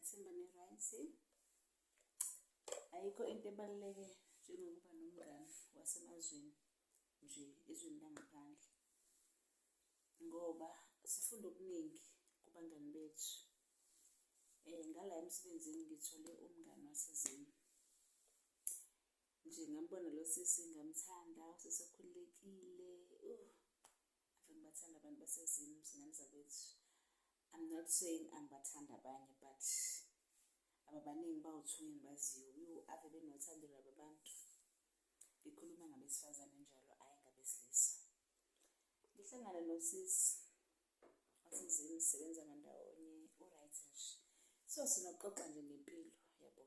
ngiyathemba ne-right. Ayikho into ebaluleke njengokuba nomngani wasemazweni nje ezweni langaphandle, ngoba sifunda okuningi kubangani bethu. Ngala emsebenzini ngithole umngani wasezweni, nje ngambona lo sisi ngamthanda, usesekhululekile. Ave ngibathanda abantu basezweni, izingane zakwethu. I'm not saying angibathanda abanye, but ababaningi bawuthuka engibaziyo. Ave benothando laba bantu. Ngikhuluma ngabesifazane njalo, ayi ngabesilisa. Ngihlangana nosisi wasezweni, sisebenza ngandawonye, u-right nje. So sinokuxoxa nje ngempilo, yabo,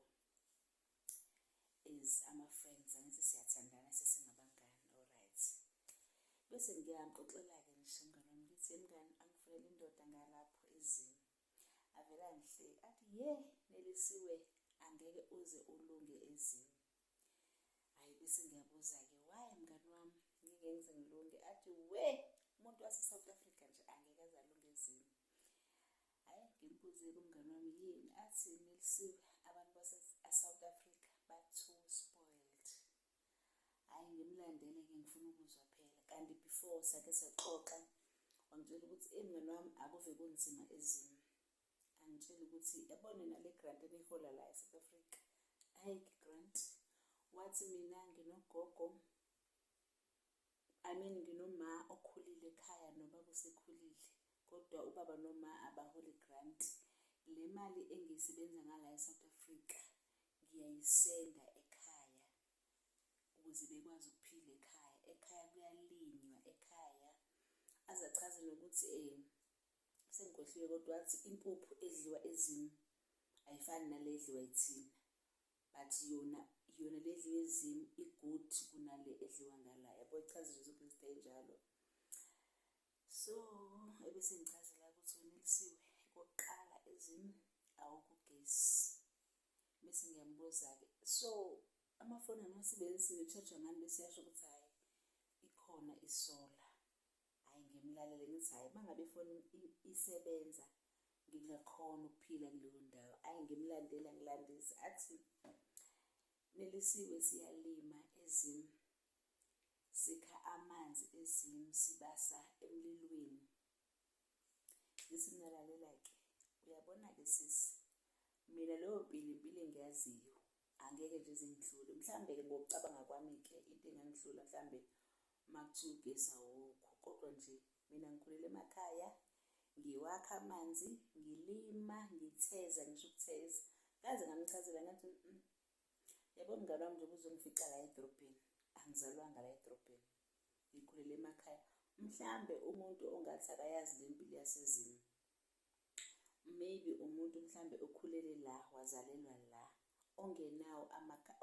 as ama-friends, angithi siyathandana sesingabangani, all-right. Bese ngiyamxoxela-ke nje umngani wami, ngithi mngani, angifunele indoda ngalapho ezweni. Avele angihleki athi, Nelisiwe, angeke uze ulunge ezweni. Hayi, bese ngiyabuza-ke, why mngani wami ngeke ngize ngilunge? Athi, umuntu wase-South Africa nje angeke aze alunge ezweni. Hhayi, ngimbuze-ke umngani wami yini? Athi, Nelisiwe, abantu base-South Africa ba-too spoiled. Hhayi, ngimlandele-ke ngifuna ukuzwa phela. Kanti before sake saxoxa, wangitshela ukuthi mngani wami akuve kunzima ezweni. Angitshela ukuthi yabona nale grant eniyihola la e-South Africa, hhayi grant. Wathi mina nginogogo, nginoma okhulile ekhaya nobaba usekhulile, kodwa ubaba noma abaholi grant. Le mali engiyisebenza ngala e-South Africa ngiyayisenda ekhaya ukuze bekwazi ukuphila ekhaya. Ekhaya kuyalinywa ekhaya. Azachaze nokuthi sengikhohliwe, kodwa wathi impuphu edliwa ezweni ayifani nale edliwa yithina, but yona le edliwa ezweni i-good kunale edliwa ngala. Yabo, ichaze nje zonke izinto ey'njalo. So ebese ngichazela ukuthi uNelisiwe, okokuqala ezweni awukho ugesi. Bese ngiyambuza-ke, so amafoni angiwasebenzisi ne-charger ngani? Bese yasho ukuthi hhayi, ikhona isola. Hhayi, ngimlalele ngithi hhayi, uma ngabe ifoni isebenza ngingakhona ukuphila kuleyo ndawo. Hhayi, ngimlandela ngilandisa. Athi, Nelisiwe, siyalima ezweni, sikha amanzi ezweni, sibasa emlilweni. Ngithi ngiyalalela-ke, uyabona-ke sisi, mina leyo mpilo engiyaziyo angeke nje zingidlule. Mhlambe-ke ngokucabanga kwami-ke into engangidlula mhlambe uma kuthiwa ugesi awukho, kodwa nje mina ngikhulela emakhaya, ngiwakha amanzi, ngilima, ngitheza, ngisho ukutheza. Ngaze ngamchazela ngathi, yabo mngani wami, njengoba uzongifica la edrobheni, angizalwanga la edrobheni, ngikhulele emakhaya. Mhlambe umuntu ongathi akayazi le mpilo yasezweni, maybe umuntu mhlambe okhulele la, wazalelwa la, ongenawo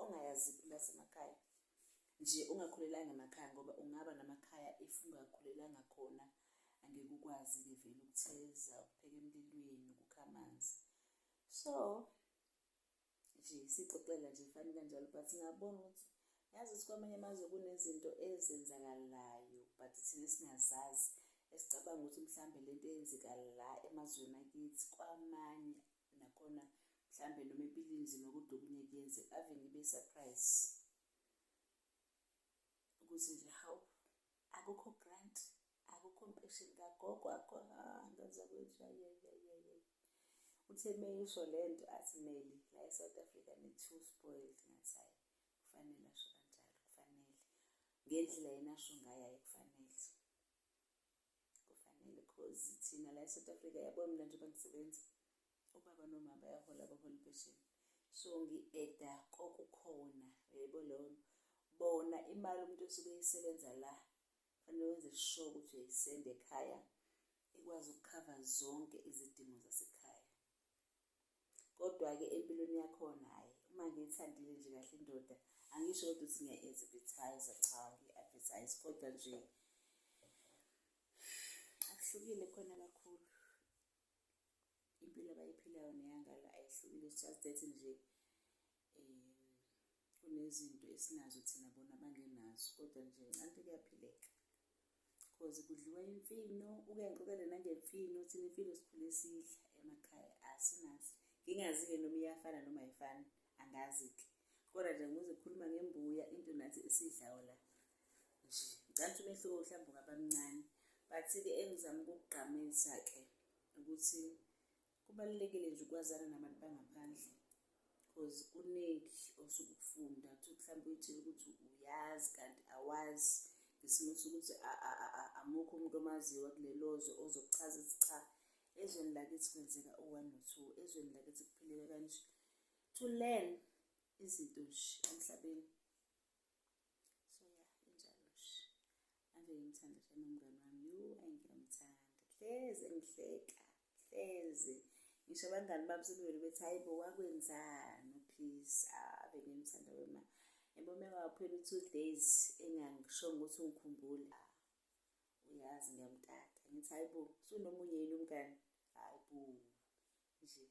ongayazi impilo yasemakhaya, nje ungakhulelanga emakhaya, ngoba ungaba namakhaya if ungakhulelanga khona angeke ukwazi-ke vele ukutheza, ukupheka emlilweni, ukukha amanzi. So nje sixoxela nje fani kanjalo, but ngabona ukuthi yazi ukuthi kwamanye amazwe kunezinto ezenzakalayo but thina singazazi, esicabanga ukuthi mhlambe lento eyenzekala la emazweni akithi kwamanye nakhona mhlambe noma impilo inzima kodwa okunye kuyenzeka. Ave ngibe surprise ukuthi nje hawu, akukho grant, akukho mpesheni kagogo, ngazakwethu. Uthe meyisho lento athi Neli, la e-South Africa ni-too spoiled. Ngathi hhayi, kufanele asho kanjalo, kufanele ngendlela yena asho ngayo, hhayi kufanele cause thina la e-South Africa, yabo mina njengoba ngisebenza, ubaba noma bayahola, abahola impesheni. So ngi-eda kokukhona, yebo leyo bona imali umuntu osuke eyisebenza la, kufanele wenze sure ukuthi uyayisenda ekhaya, ikwazi ukukhava zonke izidingo zasekhaya. Kodwa-ke empilweni yakhona, hhayi, uma ngiyithandile nje kahle indoda, angisho kodwa ukuthi ngiya-advertise, cha, ngiyi-advertise, kodwa nje akuhlukile khona kakhulu. Impilo abayiphilayo neyangala ayihlukile. It's just that nje kunezinto esinazo thina bona abangenazo, kodwa nje ncanti kuyaphileka. Cause kudliwa imfino, uke ngixoxele nangemfino, thina imfino sikhule sidla emakhaya, asinazi. ngingazi-ke noma iyafana noma ayifani, angazi-ke. Kodwa nje ngibuze khuluma ngembuya into nathi esidlayo la nje. Ngicabanga ukuthi umehluko mhlawumbe ungaba mncane, but-ke engizama ukukugqamisa-ke ukuthi kubalulekile nje ukwazana nabantu bangaphandle because kuningi osuke ukufunda. Mhlawumbe uy'tshela ukuthi uyazi kanti awazi, ngesimo sokuthi amukho umuntu omaziyo wakulelo zwe ozokuchaza ukuthi cha, ezweni lakithi kwenzeka u-1 no-2, ezweni lakithi kuphileka kanje. To learn izinto nje emhlabeni. So ya, injalo nje. Ave ngimthanda shame umngani wami, ngiyamthanda. Hleze ngihleka, hleze. Ngisho abangani bami sebevele bethi hayi bo wakwenzani please. Ave ngimthanda wema. Yabo mekawaphela 2 days engangishongo ukuthi ungikhumbula. Uyazi ngiyamtata. Ngithi hayi bo, usunomunye yini umngani? Hayi bo. Nje.